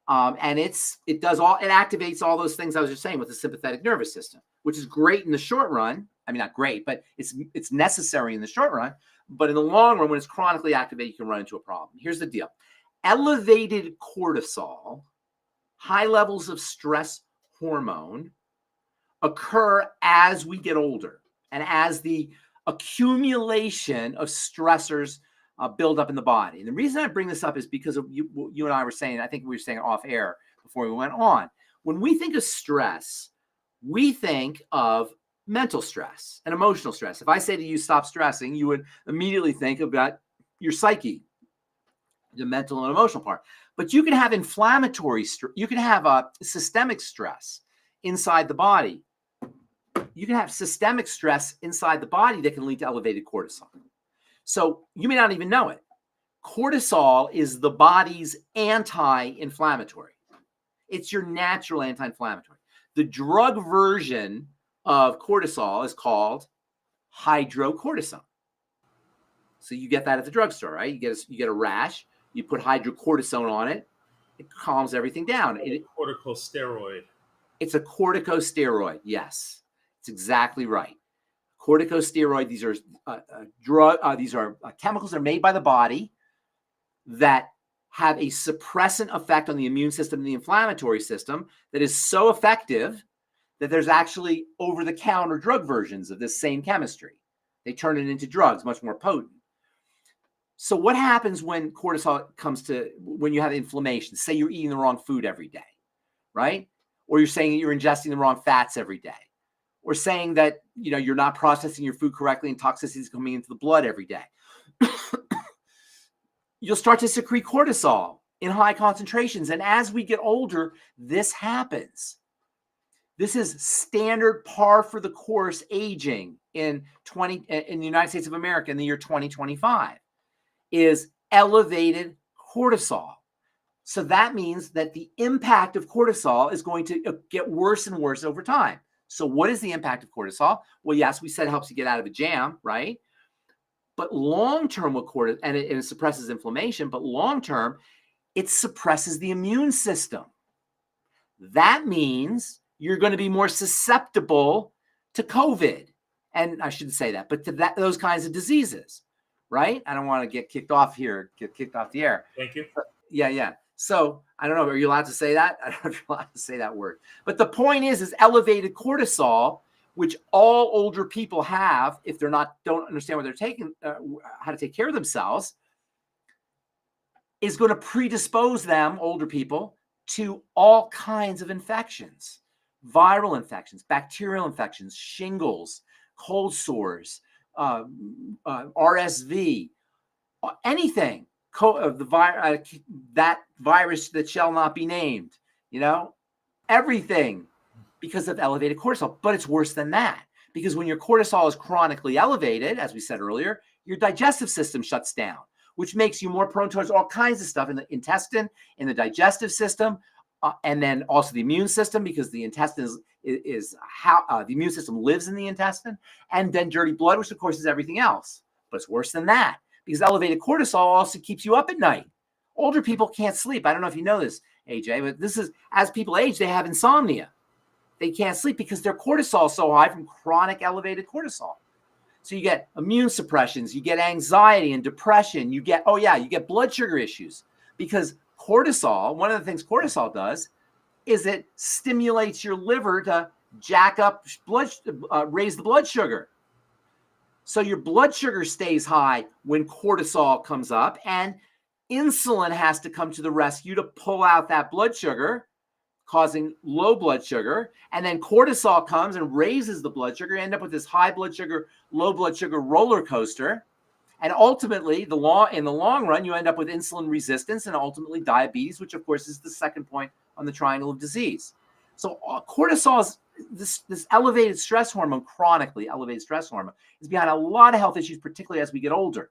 And it activates all those things I was just saying with the sympathetic nervous system, which is great in the short run. I mean, not great, but it's necessary in the short run. But in the long run, when it's chronically activated, you can run into a problem. Here's the deal. Elevated cortisol, high levels of stress hormone, occur as we get older and as the accumulation of stressors build up in the body. And the reason I bring this up is because of you and I were saying, I think we were saying off air before we went on. When we think of stress, we think of mental stress and emotional stress. If I say to you, stop stressing, you would immediately think about your psyche, the mental and emotional part. But you can have inflammatory stress. You can have systemic stress inside the body. You can have systemic stress inside the body that can lead to elevated cortisol. So you may not even know it. Cortisol is the body's anti-inflammatory. It's your natural anti-inflammatory. The drug version of cortisol is called hydrocortisone. So you get that at the drugstore, right? You get a rash, you put hydrocortisone on it, it calms everything down. Corticosteroid. It's a corticosteroid. Yes, it's exactly right. Corticosteroid. These are chemicals that are made by the body that have a suppressant effect on the immune system and the inflammatory system that is so effective that there's actually over-the-counter drug versions of this same chemistry. They turn it into drugs, much more potent. So what happens when cortisol comes to, when you have inflammation? Say you're eating the wrong food every day, right? Or you're saying that you're ingesting the wrong fats every day. Or saying that, you're not processing your food correctly and toxicity is coming into the blood every day. You'll start to secrete cortisol in high concentrations. And as we get older, this happens. This is standard par for the course aging in the United States of America in the year 2025 is elevated cortisol. So that means that the impact of cortisol is going to get worse and worse over time. So what is the impact of cortisol? Well, yes, we said it helps you get out of a jam, right? But long-term with cortisol, and it suppresses inflammation, but long-term, it suppresses the immune system. That means you're going to be more susceptible to COVID. And I shouldn't say that, but to those kinds of diseases, right? I don't want to get kicked off the air. Thank you. Yeah. So I don't know. Are you allowed to say that? I don't know if you're allowed to say that word. But the point is elevated cortisol, which all older people have if they're don't understand what they're taking, how to take care of themselves, is going to predispose them, older people, to all kinds of infections, viral infections, bacterial infections, shingles, cold sores, RSV, anything. That virus that shall not be named, everything, because of elevated cortisol. But it's worse than that, because when your cortisol is chronically elevated, as we said earlier, your digestive system shuts down, which makes you more prone towards all kinds of stuff in the intestine, in the digestive system, and then also the immune system, because the intestine is how the immune system lives in the intestine, and then dirty blood, which of course is everything else. But it's worse than that, because elevated cortisol also keeps you up at night. Older people can't sleep. I don't know if you know this, AJ, but this is, as people age, they have insomnia. They can't sleep because their cortisol is so high from chronic elevated cortisol. So you get immune suppressions, you get anxiety and depression, you get blood sugar issues, because cortisol, one of the things cortisol does is it stimulates your liver to jack up raise the blood sugar. So your blood sugar stays high when cortisol comes up, and insulin has to come to the rescue to pull out that blood sugar, causing low blood sugar. And then cortisol comes and raises the blood sugar. You end up with this high blood sugar, low blood sugar roller coaster. And ultimately, in the long run, you end up with insulin resistance and ultimately diabetes, which of course is the second point on the triangle of disease. So cortisol is this elevated stress hormone, chronically elevated stress hormone, is behind a lot of health issues, particularly as we get older.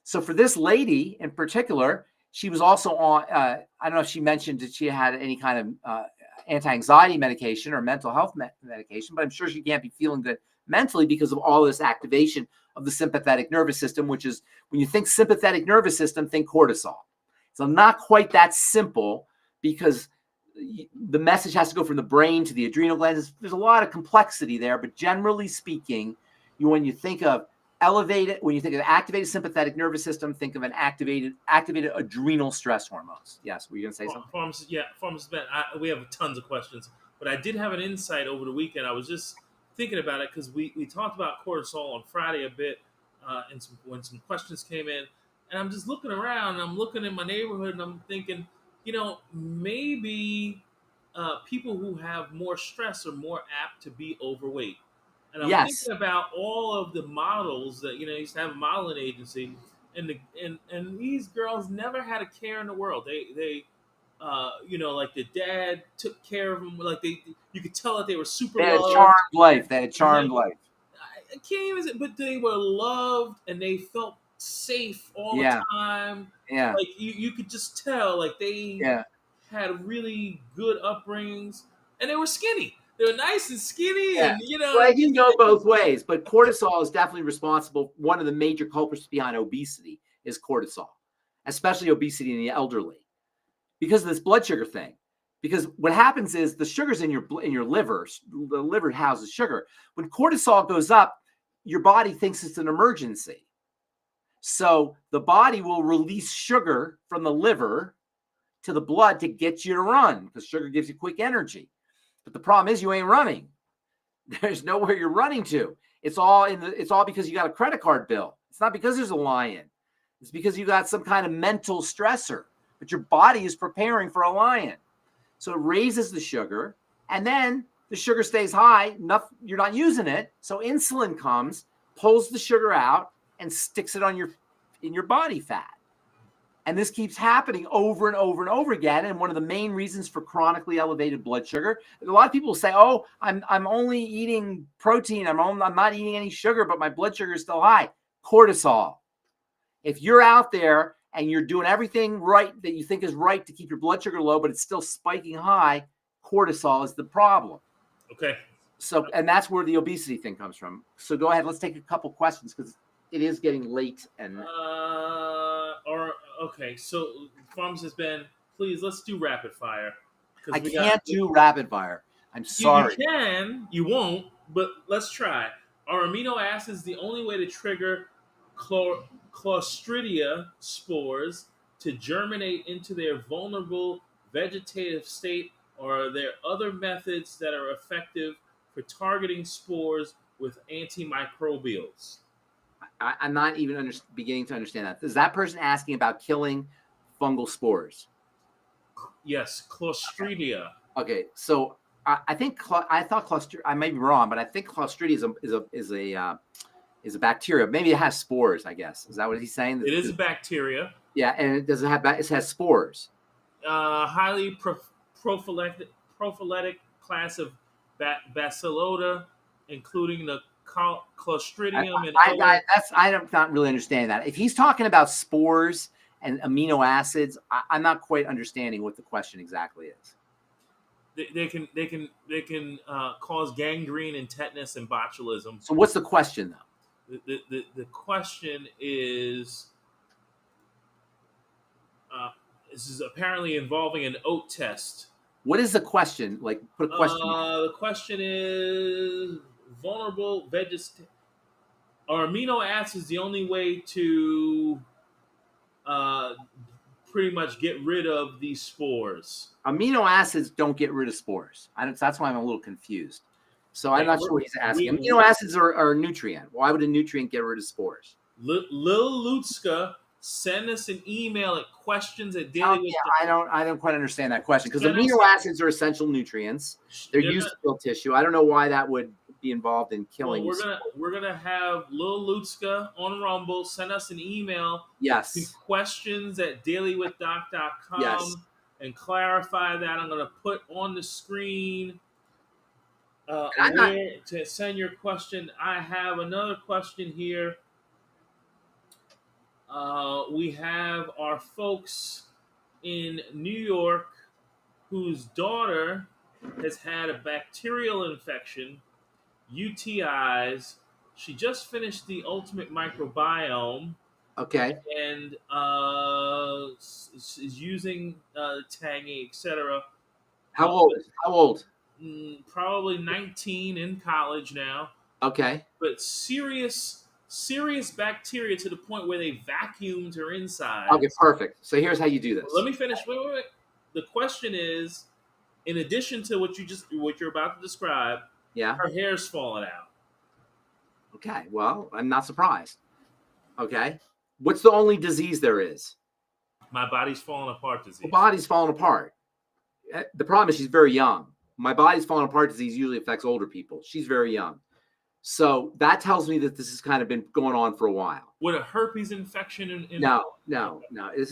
So for this lady in particular, she was also on, I don't know if she mentioned that she had any kind of anti-anxiety medication or mental health medication, but I'm sure she can't be feeling good mentally because of all this activation of the sympathetic nervous system, which is, when you think sympathetic nervous system, think cortisol. So not quite that simple, because the message has to go from the brain to the adrenal glands. There's a lot of complexity there, but generally speaking, when you think of activated sympathetic nervous system, think of an activated adrenal stress hormones. Yes, were you going to say something? Pharmacist Ben, we have tons of questions, but I did have an insight over the weekend. I was just thinking about it because we talked about cortisol on Friday a bit, and when some questions came in, and I'm just looking around, and I'm looking in my neighborhood, and I'm thinking, maybe people who have more stress are more apt to be overweight. And I'm thinking about all of the models that, used to have a modeling agency, and these girls never had a care in the world. They like the dad took care of them. Like you could tell that they were super loved. They had a charmed life. I can't even say, but they were loved, and they felt safe all the Yeah. time. Yeah. Like you could just tell, like they Yeah. had really good upbringings, and they were skinny. They were nice and skinny, Yeah. and Well, it can go both ways, but cortisol is definitely responsible. One of the major culprits behind obesity is cortisol, especially obesity in the elderly, because of this blood sugar thing. Because what happens is the sugars in your liver, the liver houses sugar. When cortisol goes up, your body thinks it's an emergency. So the body will release sugar from the liver to the blood to get you to run, because sugar gives you quick energy. But the problem is you ain't running. There's nowhere you're running to. It's all because you got a credit card bill. It's not because there's a lion. It's because you got some kind of mental stressor, but your body is preparing for a lion. So it raises the sugar, and then the sugar stays high. You're not using it. So insulin comes, pulls the sugar out, and sticks it in your body fat. And this keeps happening over and over and over again. And one of the main reasons for chronically elevated blood sugar, a lot of people say, "Oh, I'm only eating protein. I'm not eating any sugar, but my blood sugar is still high." Cortisol. If you're out there and you're doing everything right that you think is right to keep your blood sugar low, but it's still spiking high, cortisol is the problem. Okay. So, and that's where the obesity thing comes from. So go ahead. Let's take a couple questions because it is getting late. And okay. So Pharmacist Ben, please, let's do rapid fire. I can't do rapid fire. I'm sorry. You can. You won't. But let's try. Are amino acids the only way to trigger Clostridia spores to germinate into their vulnerable vegetative state, or are there other methods that are effective for targeting spores with antimicrobials? I'm not even beginning to understand that. Is that person asking about killing fungal spores? Yes, Clostridia. Okay, so I think I thought Clostridia. I may be wrong, but I think Clostridia is a bacteria. Maybe it has spores. I guess is that what he's saying? It is a bacteria. Yeah, and it has spores. Highly prophylactic class of Bacillota, including the Clostridium I'm not really understanding that. If he's talking about spores and amino acids, I'm not quite understanding what the question exactly is. They can cause gangrene and tetanus and botulism. So what's the question though? The question is, this is apparently involving an oat test. What is the question? Like, put a question. The question is vulnerable are amino acids the only way to pretty much get rid of these spores? Amino acids don't get rid of spores. That's why I'm a little confused. So I'm not sure what he's asking. Amino acids are a nutrient. Why would a nutrient get rid of spores? Lil Lutska, send us an email at questions@daily. I don't quite understand that question, because amino acids are essential nutrients. They're used to kill tissue. I don't know why that would be involved in killing. Well, we're gonna have Lil Lutska on Rumble send us an email. Yes. To questions@dailywithdoc.com. Yes. And clarify that. I'm gonna put on the screen where to send your question. I have another question here. We have our folks in New York whose daughter has had a bacterial infection, UTIs. She just finished the Ultimate Microbiome. Okay. And is using Tangy, etc. How old? Probably 19, in college now. Okay. But serious bacteria to the point where they vacuumed her inside. Okay, perfect. So here's how you do this. Let me finish. Wait. The question is, in addition to what you're about to describe, yeah, her hair's falling out. Okay. Well, I'm not surprised. Okay. What's the only disease there is? My body's falling apart disease. The body's falling apart. The problem is she's very young. My body's falling apart disease usually affects older people. She's very young. So that tells me that this has kind of been going on for a while. With a herpes infection? No.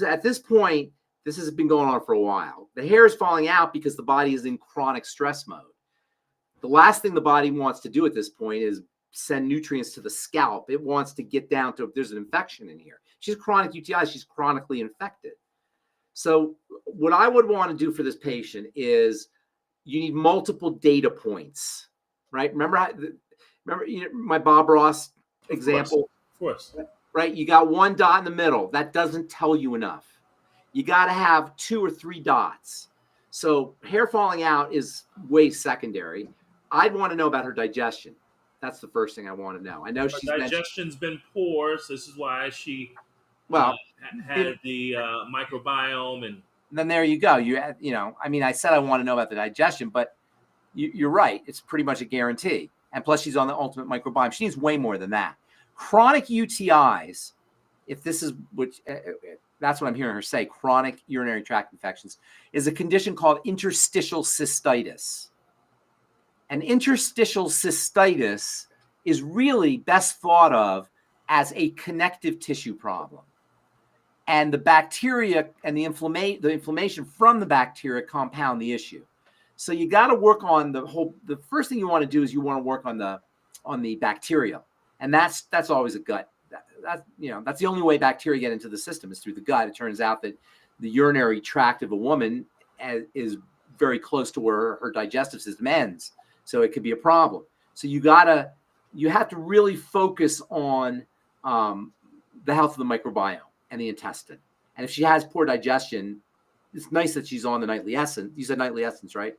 At this point, this has been going on for a while. The hair is falling out because the body is in chronic stress mode. The last thing the body wants to do at this point is send nutrients to the scalp. It wants to get down to if there's an infection in here. She's chronic UTI. She's chronically infected. So what I would want to do for this patient is you need multiple data points, right? Remember my Bob Ross example? Of course. Right? You got one dot in the middle. That doesn't tell you enough. You got to have 2 or 3 dots. So hair falling out is way secondary. I'd want to know about her digestion. That's the first thing I want to know. I know she's digestion's been poor, so this is why she had the microbiome. And then there you go. I mean, I said I want to know about the digestion, but you're right. It's pretty much a guarantee. And plus, she's on the ultimate microbiome. She needs way more than that. Chronic UTIs, if this is that's what I'm hearing her say, chronic urinary tract infections, is a condition called interstitial cystitis. And interstitial cystitis is really best thought of as a connective tissue problem. And the bacteria and the inflammation from the bacteria compound the issue. So you got to work on the first thing you want to do is you want to work on the bacteria. And that's always a gut. That's the only way bacteria get into the system is through the gut. It turns out that the urinary tract of a woman is very close to where her digestive system ends. So it could be a problem. So you have to really focus on the health of the microbiome and the intestine. And if she has poor digestion, it's nice that she's on the nightly essence. You said nightly essence, right?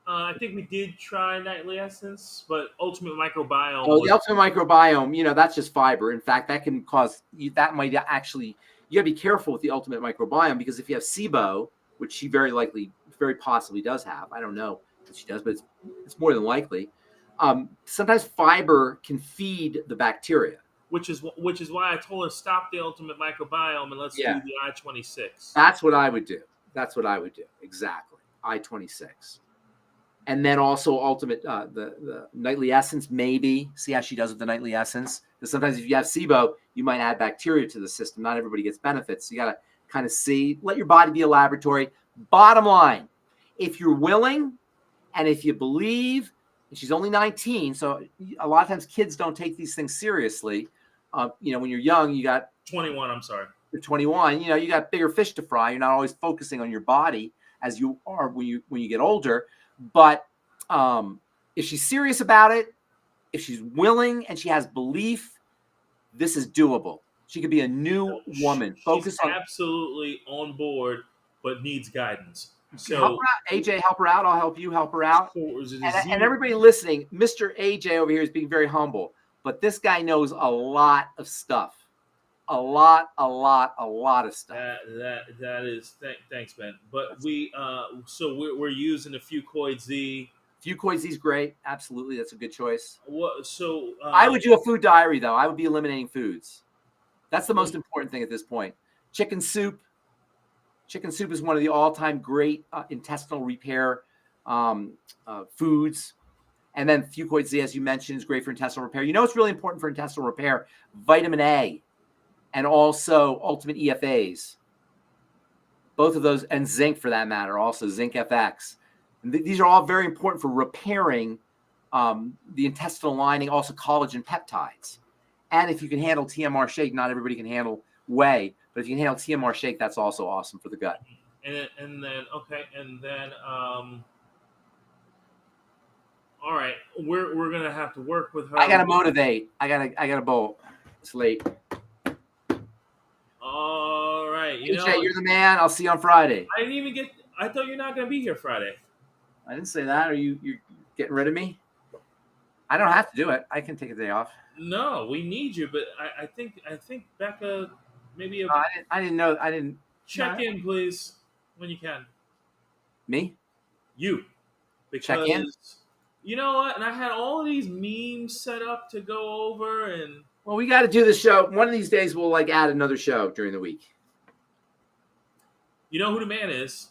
I think we did try nightly essence, but ultimate microbiome. Oh, the ultimate microbiome, that's just fiber. In fact, that can cause that might actually. You got to be careful with the ultimate microbiome because if you have SIBO, which she very possibly does have, I don't know if she does, but it's more than likely. Sometimes fiber can feed the bacteria, which is why I told her stop the ultimate microbiome and let's do the I-26. That's what I would do. Exactly, I-26. And then also ultimate the nightly essence, maybe see how she does with the nightly essence. Because sometimes if you have SIBO, you might add bacteria to the system. Not everybody gets benefits. So you got to kind of see, let your body be a laboratory. Bottom line, if you're willing and if you believe, and she's only 19, so a lot of times kids don't take these things seriously. When you're young, you got 21. I'm sorry, you're 21. You got bigger fish to fry. You're not always focusing on your body as you are when you get older. But if she's serious about it, if she's willing and she has belief, this is doable. She could be a new woman. She's absolutely on board, but needs guidance. So help her out. AJ, help her out. I'll help you help her out. And everybody listening, Mr. AJ over here is being very humble, but this guy knows a lot of stuff. A lot of stuff. That is thanks, Ben. But we're using the Fucoid Z. Fucoid Z is great. Absolutely, that's a good choice. I would do a food diary though. I would be eliminating foods. That's the most important thing at this point. Chicken soup. Chicken soup is one of the all-time great intestinal repair foods. And then Fucoid Z, as you mentioned, is great for intestinal repair. What's really important for intestinal repair? Vitamin A. And also ultimate EFAs. Both of those, and zinc for that matter, also Zinc FX. And these are all very important for repairing the intestinal lining, also collagen peptides. And if you can handle TMR shake, not everybody can handle whey, but if you can handle TMR shake, that's also awesome for the gut. And then all right, we're gonna have to work with her. I gotta motivate. I gotta bolt. It's late. All right, AJ, you're the man. I'll see you on Friday. I thought you're not gonna be here Friday. I didn't say that. Are you getting rid of me? I don't have to do it. I can take a day off. No, we need you, but I think Becca maybe. I didn't know. I didn't check in, please, when you can. Me? You. Because, check in. You know what? And I had all of these memes set up to go over, and well, we got to do the show. One of these days, we'll add another show during the week. You know who the man is?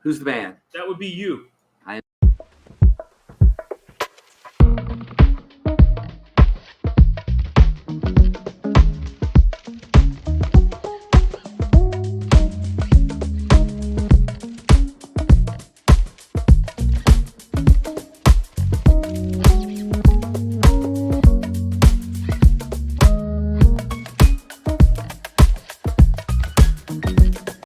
Who's the man? That would be you.